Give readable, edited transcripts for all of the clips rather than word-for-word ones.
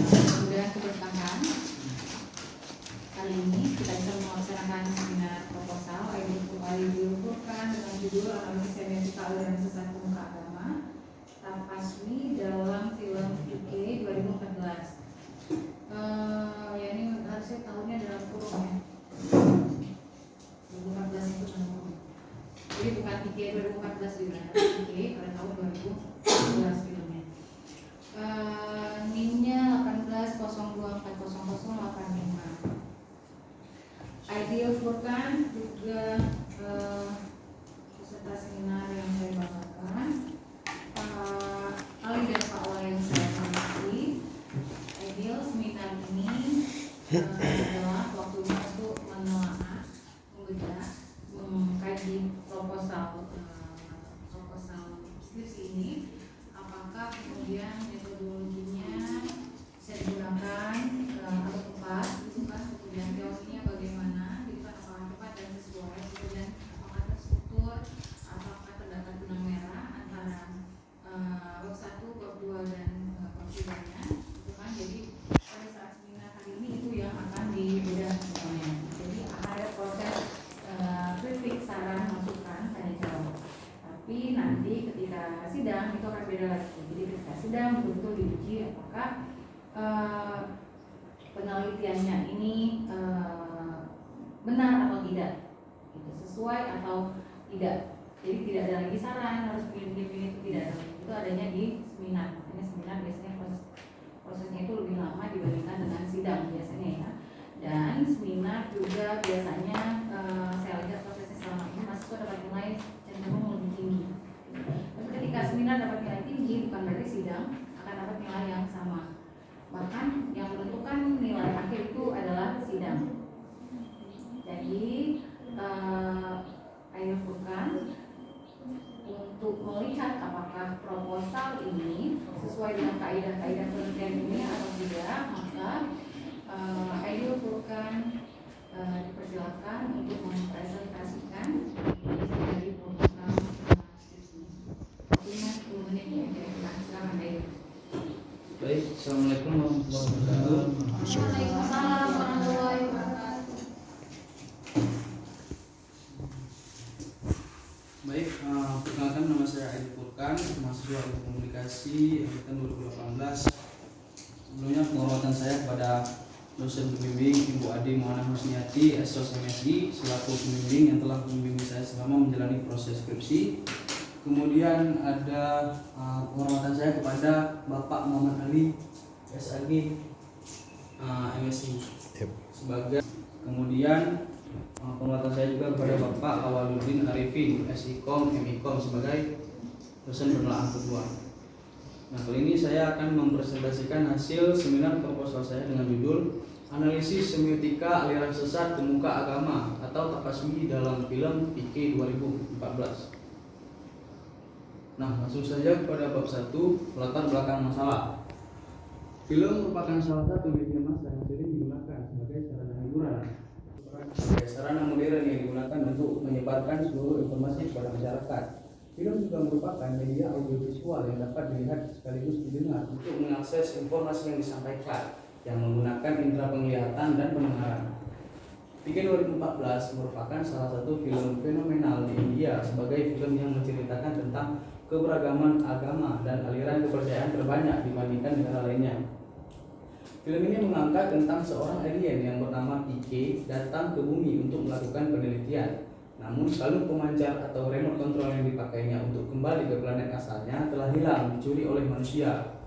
Mudah keberkahan. Kali ini kita bisa melaksanakan seminar proposal Ideal Furqan dengan judul Analisis Semiotika Aliran Sesat Pemuka Agama Tapaswi dalam film UK 2014. Ya ini harusnya tahunnya dalam kurung ya. 2014 itu kan. Jadi bukan UK 2014 juga, UK pada tahun 2014 filmnya. NIM-nya 18024008. Ideal Furqan juga peserta seminar yang saya banggakan, Ali dan Pak Wala yang saya hormati. Ideal seminar ini adalah waktunya untuk menelaah, membedah, mengkaji proposal skripsi ini. Apakah kemudian metodologinya bisa digunakan atau tepat, gitu kan? Kemudian teorinya bagaimana, gitu kan? Apakah tepat dan sesuai, kemudian apakah terstruktur, apakah terdapat benang merah antara bab 1, bab 2 dan bab 3-nya, gitu kan? Jadi pada saat seminar hari ini itu yang akan dibedah semuanya. Jadi ada proses kritik, saran, masukan, tanya jawab. Tapi nanti ketika sidang itu akan beda lagi. Jadi ketika sidang betul-betul diuji apakah penelitiannya ini benar atau tidak, gitu, sesuai atau tidak. Jadi tidak ada lagi saran harus begini-begini, itu tidak ada. Itu adanya di seminar. Makanya seminar biasanya prosesnya itu lebih lama dibandingkan dengan sidang biasanya ya. Dan seminar juga biasanya saya lihat prosesnya selama ini mahasiswa dapat nilai cenderung lebih tinggi. Tapi ketika seminar dapat nilai tinggi bukan berarti sidang akan dapat nilai yang sama. Bahkan yang menentukan nilai akhir itu adalah sidang. Jadi Ideal Furqan untuk melihat apakah proposal ini sesuai dengan kaidah-kaidah penelitian ini atau tidak, maka Ideal Furqan dipersilakan untuk mempresentasikan dari proposal skripsi. Waktunya 10 menit ya, silakan Ideal. Baik, Assalamualaikum warahmatullahi wabarakatuh. Waalaikumsalam warahmatullahi wabarakatuh. Baik, perkenalkan nama saya Ideal Furqan, mahasiswa Ilmu Komunikasi angkatan 2018. Sebelumnya penghormatan saya kepada dosen pembimbing Ibu Ade Muana Husniati, SOS MSI, selaku pembimbing yang telah membimbing saya selama menjalani proses skripsi. Kemudian ada penghormatan saya kepada Bapak Muhammad Ali, SAG, MSI sebagai. Kemudian penghormatan saya juga kepada Bapak Awaluddin Arifin, SIKOM, MIKOM sebagai dosen penelaan kedua. Nah, kali ini saya akan mempresentasikan hasil seminar proposal saya dengan judul Analisis Semiotika Aliran Sesat Pemuka Agama atau Tapaswi dalam film PK 2014. Nah, langsung saja kepada bab 1, latar belakang masalah. Film merupakan salah satu media massa yang sering digunakan sebagai sarana hiburan, sebagai sarana modern yang digunakan untuk menyebarkan seluruh informasi kepada masyarakat. Film juga merupakan media audiovisual yang dapat dilihat sekaligus didengar untuk mengakses informasi yang disampaikan yang menggunakan indera penglihatan dan pendengaran. PK 2014 merupakan salah satu film fenomenal di India sebagai film yang menceritakan tentang keberagaman agama dan aliran kepercayaan terbanyak dibandingkan negara lainnya. Film ini mengangkat tentang seorang alien yang bernama PK datang ke bumi untuk melakukan penelitian. Namun kalung pemancar atau remote control yang dipakainya untuk kembali ke planet asalnya telah hilang, dicuri oleh manusia.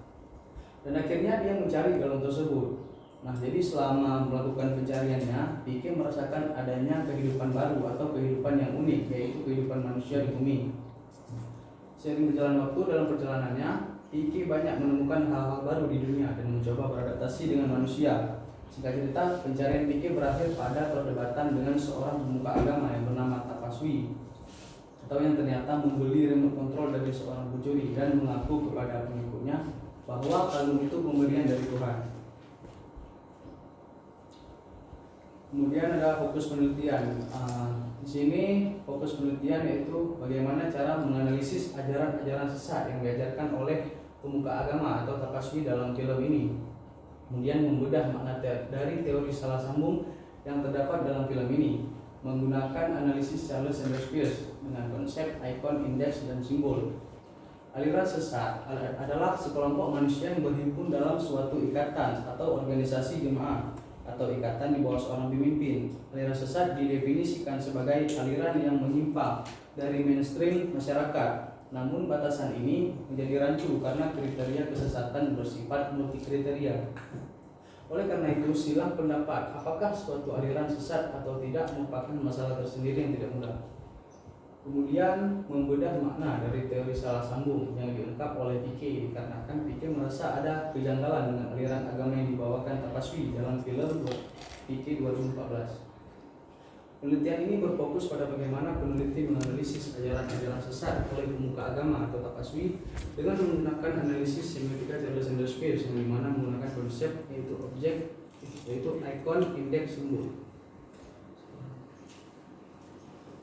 Dan akhirnya dia mencari kalung tersebut. Nah, jadi selama melakukan pencariannya, PK merasakan adanya kehidupan baru atau kehidupan yang unik, yaitu kehidupan manusia di bumi. Seiring berjalan waktu dalam perjalanannya, PK banyak menemukan hal-hal baru di dunia dan mencoba beradaptasi dengan manusia. Singkat cerita, pencarian PK berakhir pada perdebatan dengan seorang pemuka agama yang bernama Tapaswi, atau yang ternyata membeli remote control dari seorang pencuri dan mengaku kepada pengikutnya bahwa kalung itu pemberian dari Tuhan. Kemudian ada fokus penelitian. Di sini fokus penelitian yaitu bagaimana cara menganalisis ajaran-ajaran sesat yang diajarkan oleh pemuka agama atau Tapaswi dalam film ini. Kemudian membedah makna dari teori salah sambung yang terdapat dalam film ini menggunakan analisis Charles Sanders Peirce dengan konsep ikon, indeks, dan simbol. Aliran sesat adalah sekelompok manusia yang berhimpun dalam suatu ikatan atau organisasi jemaah atau ikatan di bawah seorang pemimpin. Aliran sesat didefinisikan sebagai aliran yang menyimpang dari mainstream masyarakat. Namun batasan ini menjadi rancu karena kriteria kesesatan bersifat multi kriteria. Oleh karena itu, silang pendapat apakah suatu aliran sesat atau tidak merupakan masalah tersendiri yang tidak mudah. Kemudian membedah makna dari teori salah sambung yang diungkap oleh Piquet dikarenakan Piquet merasa ada kejanggalan dengan aliran agama yang dibawakan Tapaswi dalam film Piquet 2014. Penelitian ini berfokus pada bagaimana peneliti menganalisis ajaran-ajaran sesat oleh pemuka agama atau Tapaswi dengan menggunakan analisis semiotika Charles Sanders Peirce yang dimana menggunakan konsep yaitu objek, yaitu ikon, indeks, simbol.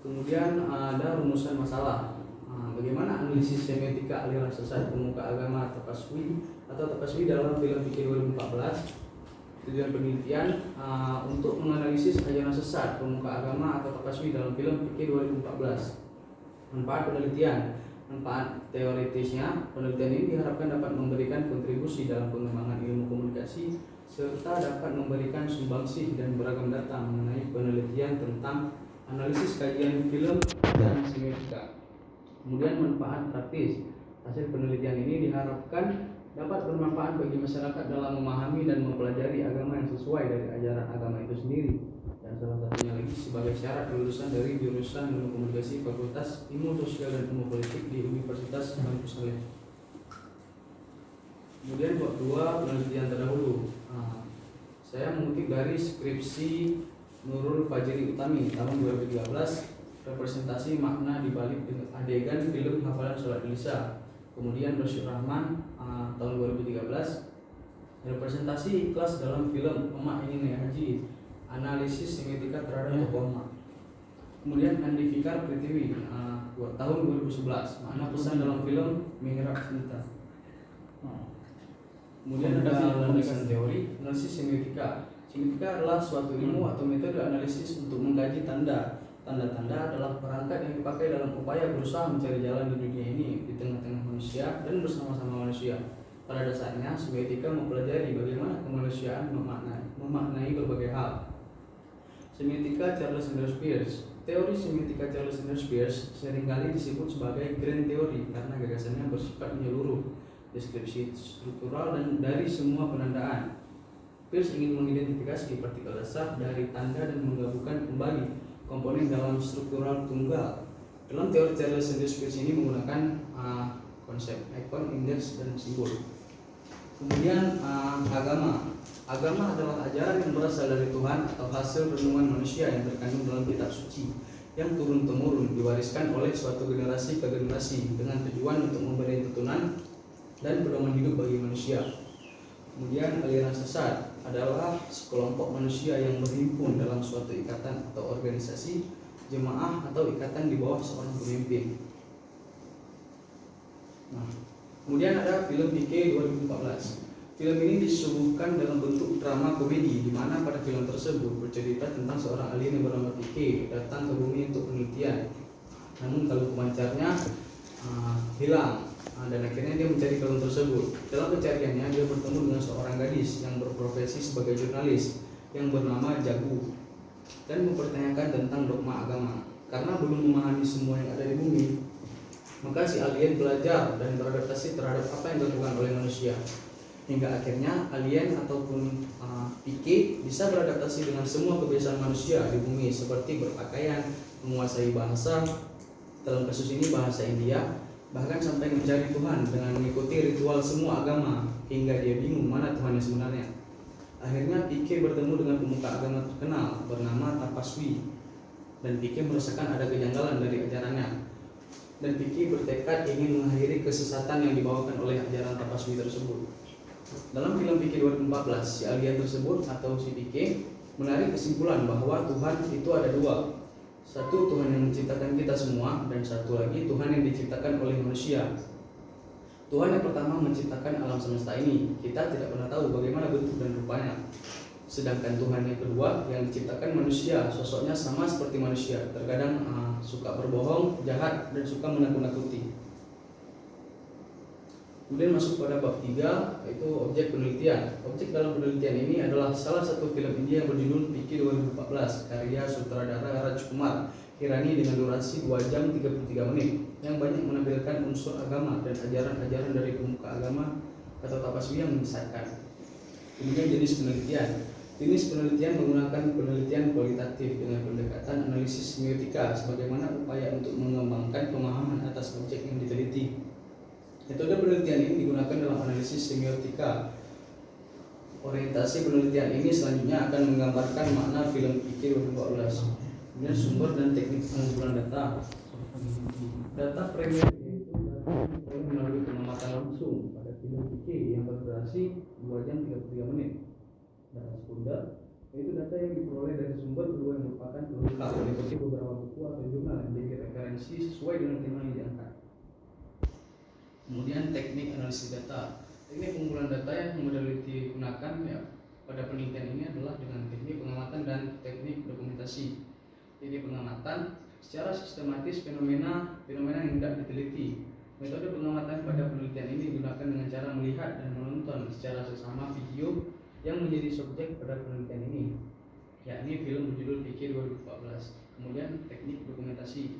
Kemudian ada rumusan masalah. Bagaimana analisis semiotika aliran sesat pemuka agama Tapaswi dalam film Piquet 2014? Tujuan penelitian untuk menganalisis ajaran sesat pemuka agama atau Tapaswi dalam film Piquet 2014. Manfaat penelitian. Manfaat teoritisnya, penelitian ini diharapkan dapat memberikan kontribusi dalam pengembangan ilmu komunikasi serta dapat memberikan sumbangsih dan beragam data mengenai penelitian tentang analisis kajian film dan semiotika. Kemudian manfaat praktis. Hasil penelitian ini diharapkan dapat bermanfaat bagi masyarakat dalam memahami dan mempelajari agama yang sesuai dari ajaran agama itu sendiri. Dan salah satunya lagi sebagai syarat lulusan dari jurusan ilmu komunikasi Fakultas Ilmu Sosial dan Ilmu Politik di Universitas Bangku Saleh. Kemudian bab 2 penelitian terdahulu. Saya mengutip dari skripsi Nurul Fajri Utami tahun 2013, representasi makna dibalik adegan film hafalan sholat Isya. Kemudian Rosyid Rahman tahun 2013, representasi ikhlas dalam film Emak Ini Naik Haji, analisis semiotika terhadap tokoh emak. Kemudian Andi Fikar Pritiwi tahun 2011, makna pesan dalam film Mihrab Cinta. Kemudian ada landasan teori analisis semiotika. Semiotika adalah suatu ilmu atau metode analisis untuk mengkaji tanda. Tanda-tanda adalah perangkat yang dipakai dalam upaya berusaha mencari jalan di dunia ini di tengah-tengah manusia dan bersama-sama manusia. Pada dasarnya, semiotika mempelajari bagaimana kemanusiaan memaknai berbagai hal. Semiotika Charles Sanders Peirce. Teori semiotika Charles Sanders Peirce seringkali disebut sebagai grand teori karena gagasannya bersifat menyeluruh, deskripsi struktural dan dari semua penandaan. Peirce ingin mengidentifikasi partikel dasar dari tanda dan menggabungkan kembali komponen dalam struktural tunggal. Dalam teori Charles Sanders Peirce ini menggunakan konsep ikon, indeks, dan simbol. Kemudian agama. Agama adalah ajaran yang berasal dari Tuhan atau hasil renungan manusia yang terkandung dalam kitab suci yang turun-temurun diwariskan oleh suatu generasi ke generasi dengan tujuan untuk memberi tuntunan dan pedoman hidup bagi manusia. Kemudian aliran sesat adalah sekelompok manusia yang berhimpun dalam suatu ikatan atau organisasi, jemaah atau ikatan di bawah seorang pemimpin. Kemudian ada film Piquet 2014. Film ini disuguhkan dalam bentuk drama komedi, di mana pada film tersebut bercerita tentang seorang alien yang bernama Piquet datang ke bumi untuk penelitian. Namun kalau pemancarnya hilang. Dan akhirnya dia mencari kalung tersebut. Dalam pencariannya dia bertemu dengan seorang gadis yang berprofesi sebagai jurnalis yang bernama Jagu dan mempertanyakan tentang dogma agama. Karena belum memahami semua yang ada di bumi, maka si alien belajar dan beradaptasi terhadap apa yang dilakukan oleh manusia. Hingga akhirnya alien ataupun Piquet bisa beradaptasi dengan semua kebiasaan manusia di bumi seperti berpakaian, menguasai bahasa, dalam kasus ini bahasa India, bahkan sampai mencari Tuhan dengan mengikuti ritual semua agama hingga dia bingung mana Tuhan yang sebenarnya. Akhirnya Piquet bertemu dengan pemuka agama terkenal bernama Tapaswi dan Piquet merasakan ada kejanggalan dari ajarannya. Dan Piquet bertekad ingin mengakhiri kesesatan yang dibawakan oleh ajaran Tapaswi tersebut. Dalam film Piquet 2014, si alien tersebut atau si Piquet menarik kesimpulan bahwa Tuhan itu ada dua. Satu, Tuhan yang menciptakan kita semua, dan satu lagi Tuhan yang diciptakan oleh manusia. Tuhan yang pertama menciptakan alam semesta ini. Kita tidak pernah tahu bagaimana bentuk dan rupanya. Sedangkan Tuhan yang kedua yang menciptakan manusia, sosoknya sama seperti manusia. Terkadang suka berbohong, jahat, dan suka menakut-nakuti. Kemudian masuk pada bab 3, yaitu objek penelitian. Objek dalam penelitian ini adalah salah satu film India yang berjudul Vicky 2014, karya sutradara Rajkumar Hirani dengan durasi 2 jam 33 menit, yang banyak menampilkan unsur agama dan ajaran-ajaran dari pemuka agama atau tapaswi yang menyesatkan. Kemudian jenis penelitian. Jenis penelitian menggunakan penelitian kualitatif dengan pendekatan analisis semiotika sebagaimana upaya untuk mengembangkan pemahaman atas objek yang diteliti. Metode penelitian ini digunakan dalam analisis semiotika. Orientasi penelitian ini selanjutnya akan menggambarkan makna film Vicky 2014. Kemudian sumber dan teknik pengumpulan data. Data premier yaitu data yang melalui pengamatan langsung pada film Vicky yang berdurasi 2 jam 33 menit. Data sekunder yaitu data yang diperoleh dari sumber kedua yang merupakan pelengkap meliputi beberapa buku atau jurnal yang menjadi referensi sesuai dengan tema yang diangkat. Kemudian teknik analisis data. Teknik pengumpulan data yang model digunakan pada penelitian ini adalah dengan teknik pengamatan dan teknik dokumentasi. Teknik pengamatan secara sistematis fenomena yang hendak diteliti. Metode pengamatan pada penelitian ini digunakan dengan cara melihat dan menonton secara seksama video yang menjadi subjek pada penelitian ini, yakni film berjudul Vicky 2014. Kemudian teknik dokumentasi.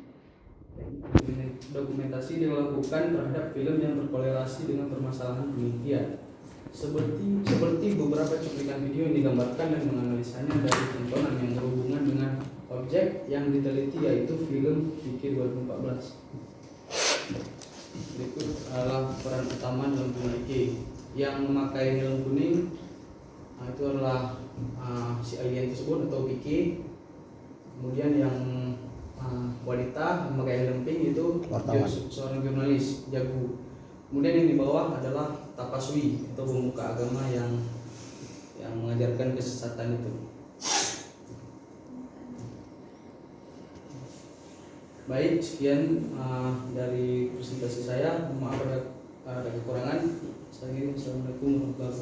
Teknik dokumentasi dilakukan terhadap film yang berkorelasi dengan permasalahan penelitian. Seperti beberapa cuplikan video yang digambarkan dan menganalisanya dari tontonan yang berhubungan dengan objek yang diteliti, yaitu film Vicky 2014. Berikut adalah peran utama dalam film Vicky. Yang memakai helm kuning itu adalah si alien tersebut atau Vicky. Kemudian yang wanita yang memakai helm pink itu seorang jurnalis jago. Kemudian yang di bawah adalah tapaswi atau pemuka agama yang mengajarkan kesesatan itu. Baik, sekian dari presentasi saya. Maaf ada kekurangan. Assalamualaikum warahmatullahi wabarakatuh.